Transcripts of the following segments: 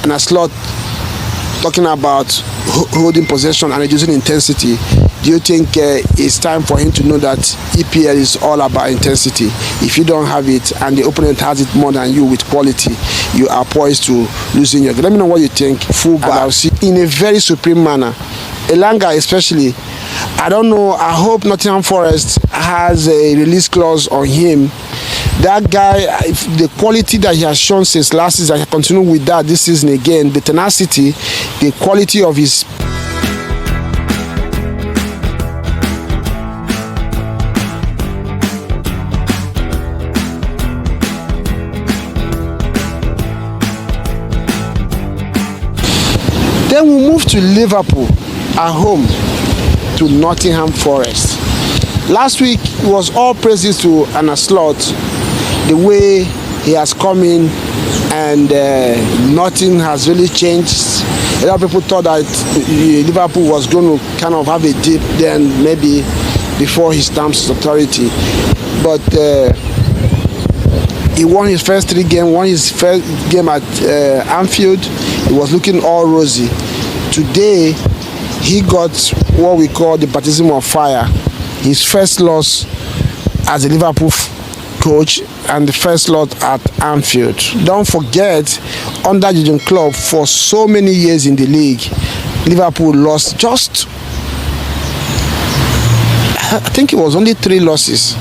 and a slot talking about holding possession and reducing intensity, do you think it's time for him to know that EPL is all about intensity? If you don't have it and the opponent has it more than you with quality, you are poised to losing your game. Let me know what you think. Fullback in a very supreme manner. Elanga especially, I don't know, I hope Nottingham Forest has a release clause on him. That guy, the quality that he has shown since last season, he continued with that this season again. The tenacity, the quality of his Then we move to Liverpool at home to Nottingham Forest. Last week it was all praises to Arne Slot, the way he has come in and nothing has really changed. A lot of people thought that Liverpool was going to kind of have a dip then maybe before he stamps his authority. But he won his first 3 games, won his first game at Anfield. It was looking all rosy. Today, he got what we call the baptism of fire. His first loss as a Liverpool coach and the first loss at Anfield. Don't forget, under Jurgen Klopp for so many years in the league, Liverpool lost just, I think it was only 3 losses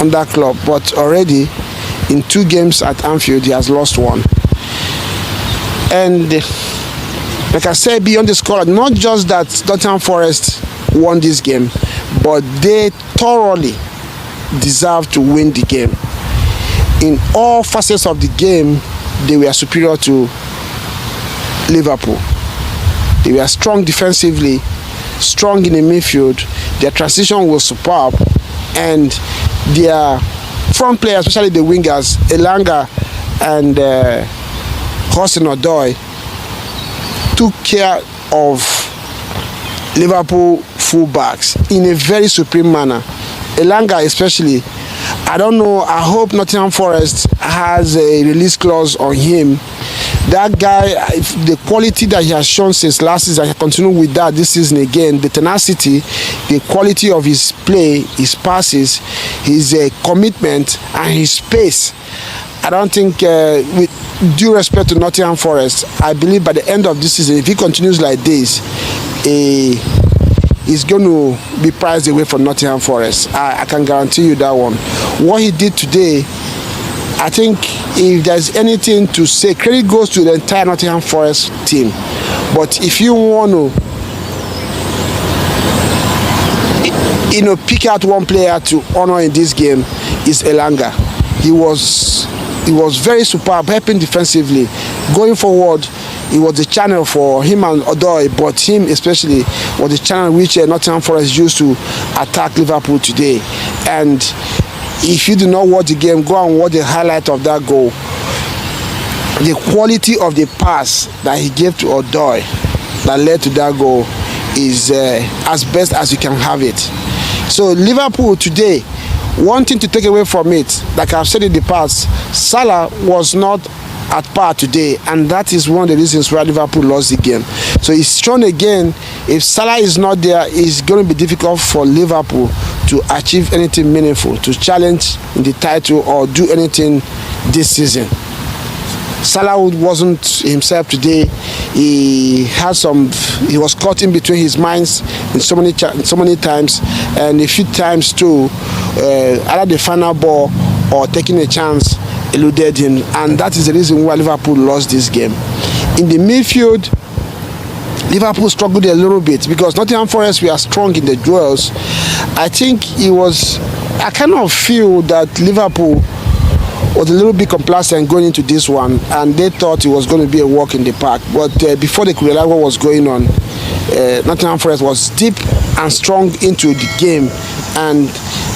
under Klopp, but already in 2 games at Anfield, he has lost 1. And like I said, beyond the score, not just that Nottingham Forest won this game, but they thoroughly deserve to win the game. In all facets of the game, they were superior to Liverpool. They were strong defensively, strong in the midfield. Their transition was superb, and their front players, especially the wingers, Elanga and Hudson-Odoi, took care of Liverpool fullbacks in a very supreme manner. Elanga especially, I don't know, I hope Nottingham Forest has a release clause on him. That guy, the quality that he has shown since last season, he continued with that this season again. The tenacity, the quality of his play, his passes, his commitment and his pace. I don't think, with due respect to Nottingham Forest, I believe by the end of this season, if he continues like this, he's going to be priced away from Nottingham Forest. I can guarantee you that one. What he did today, I think if there's anything to say, credit goes to the entire Nottingham Forest team. But if you want to, pick out one player to honor in this game, is Elanga. He was very superb, helping defensively. Going forward, it was the channel for him and Odoi, but him especially was the channel which Nottingham Forest used to attack Liverpool today. And if you do not watch the game, go and watch the highlight of that goal. The quality of the pass that he gave to Odoi that led to that goal is as best as you can have it. So Liverpool today, one thing to take away from it, like I've said in the past, Salah was not at par today, and that is one of the reasons why Liverpool lost the game. So it's shown again, if Salah is not there, it's going to be difficult for Liverpool to achieve anything meaningful, to challenge in the title or do anything this season. Salah wasn't himself today. He was caught in between his minds in so many times, and a few times too, either the final ball or taking a chance eluded him, and that is the reason why Liverpool lost this game. In the midfield, Liverpool struggled a little bit because Nottingham Forest were strong in the duels. I kind of feel that Liverpool was a little bit complacent going into this one, and they thought it was going to be a walk in the park. But before they could realize what was going on, Nottingham Forest was deep and strong into the game, and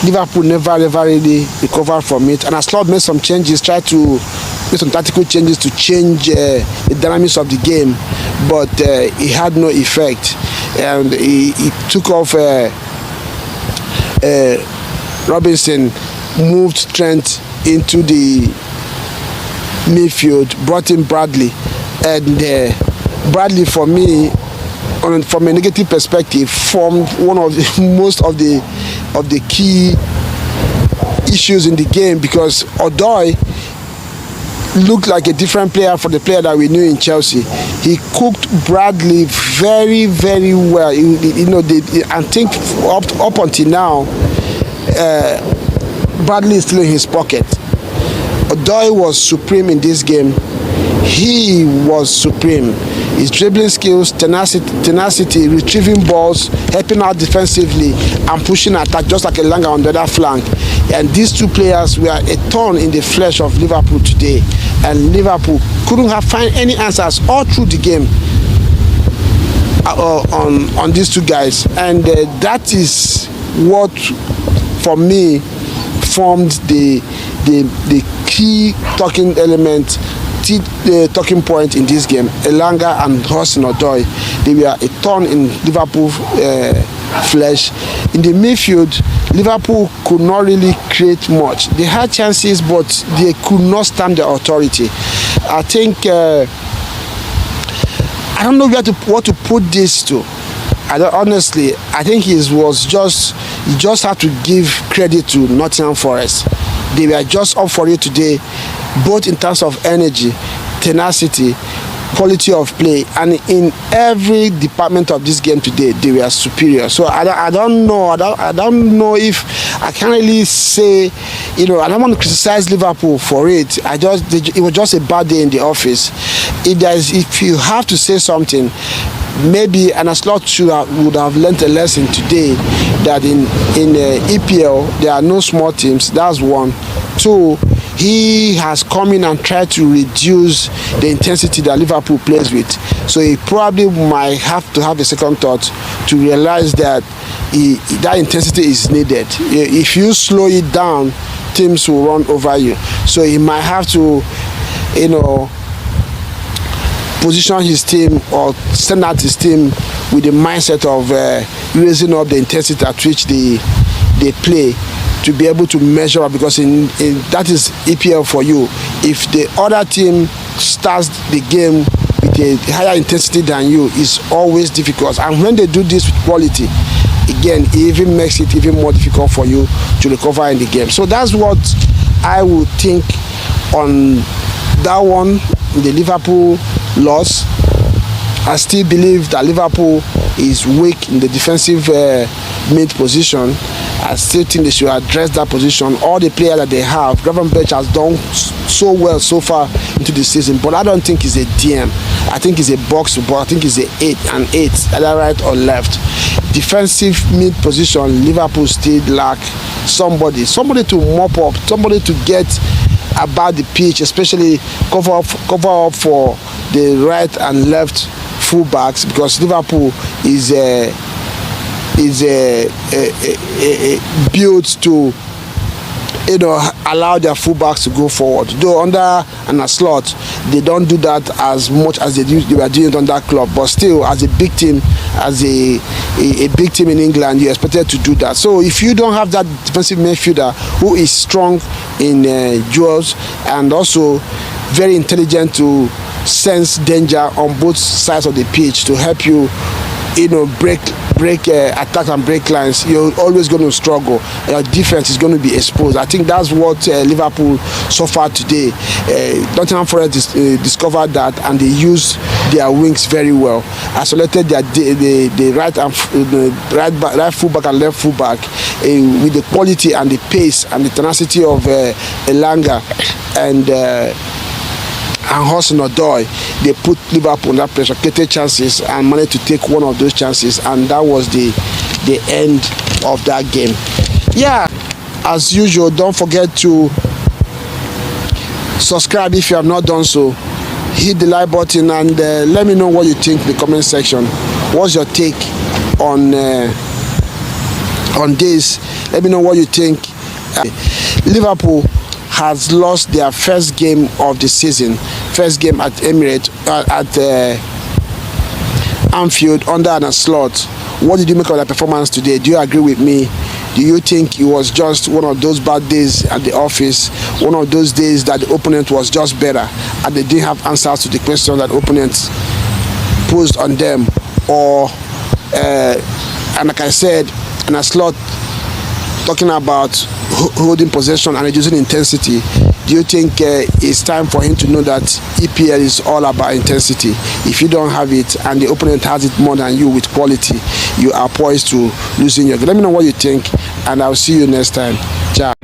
Liverpool never really recovered from it. And Slot made some changes, tried to make some tactical changes to change the dynamics of the game, but it had no effect. And he took off Robinson, moved Trent into the midfield, brought in Bradley And Bradley, for me, from a negative perspective, formed one of most of the key issues in the game, because Odoi looked like a different player from the player that we knew in Chelsea. He cooked Bradley very, very well. I think up until now, Bradley is still in his pocket. Odoi was supreme in this game. He was supreme. His dribbling skills, tenacity, retrieving balls, helping out defensively, and pushing attack just like Elanga on the other flank. And these two players were a thorn in the flesh of Liverpool today. And Liverpool couldn't find any answers all through the game on these two guys. And that is what, for me, formed the key talking element, the talking point in this game. Elanga and Hudson-Odoi, they were a thorn in Liverpool flesh. In the midfield, Liverpool could not really create much. They had chances, but they could not stand the authority. I think I don't know what to put this to. Honestly, I think you just have to give credit to Nottingham Forest. They were just up for it today, both in terms of energy, tenacity, quality of play, and in every department of this game today, they were superior. So I don't know if I can't really say, I don't want to criticize Liverpool for it. It was just a bad day in the office. If you have to say something, maybe Slot would have learned a lesson today that in EPL there are no small teams. That's one. Two, he has come in and tried to reduce the intensity that Liverpool plays with. So he probably might have to have a second thought to realize that that intensity is needed. If you slow it down, teams will run over you. So he might have to, position his team or send out his team with the mindset of raising up the intensity at which they play, to be able to measure up, because that is EPL for you. If the other team starts the game with a higher intensity than you, it's always difficult. And when they do this with quality, again, it even makes it even more difficult for you to recover in the game. So that's what I would think on that one, the Liverpool loss. I still believe that Liverpool is weak in the defensive mid position. I still think they should address that position. All the players that they have, Gravenberch has done so well so far into the season, but I don't think he's a DM. I think he's a box to box. I think he's an 8, either right or left. Defensive mid position, Liverpool still lack somebody to mop up, somebody to get about the pitch, especially cover up for the right and left fullbacks, because Liverpool is built to allow their fullbacks to go forward. Though under Slot, they don't do that as much as they were doing it under Klopp, but still, as a big team, as a big team in England, you're expected to do that. So if you don't have that defensive midfielder who is strong in duels and also very intelligent to sense danger on both sides of the pitch to help you, break attack and break lines, you're always going to struggle. Your defense is going to be exposed. I think that's what Liverpool suffered today. Nottingham Forest discovered that, and they used their wings very well. Isolated the right fullback and left fullback with the quality and the pace and the tenacity of Elanga and Hudson-Odoi. They put Liverpool under pressure, created chances, and managed to take one of those chances, and that was the end of that game. Yeah, as usual, don't forget to subscribe if you have not done so. Hit the like button and let me know what you think in the comment section. What's your take on this? Let me know what you think. Liverpool has lost their first game of the season, first game at Emirates, at Anfield under Slot. What did you make of their performance today? Do you agree with me? Do you think it was just one of those bad days at the office, one of those days that the opponent was just better and they didn't have answers to the question that opponents posed on them? Or, and like I said, in a slot, talking about holding possession and reducing intensity, do you think it's time for him to know that EPL is all about intensity? If you don't have it and the opponent has it more than you with quality, you are poised to losing your game. Let me know what you think, and I'll see you next time. Ciao.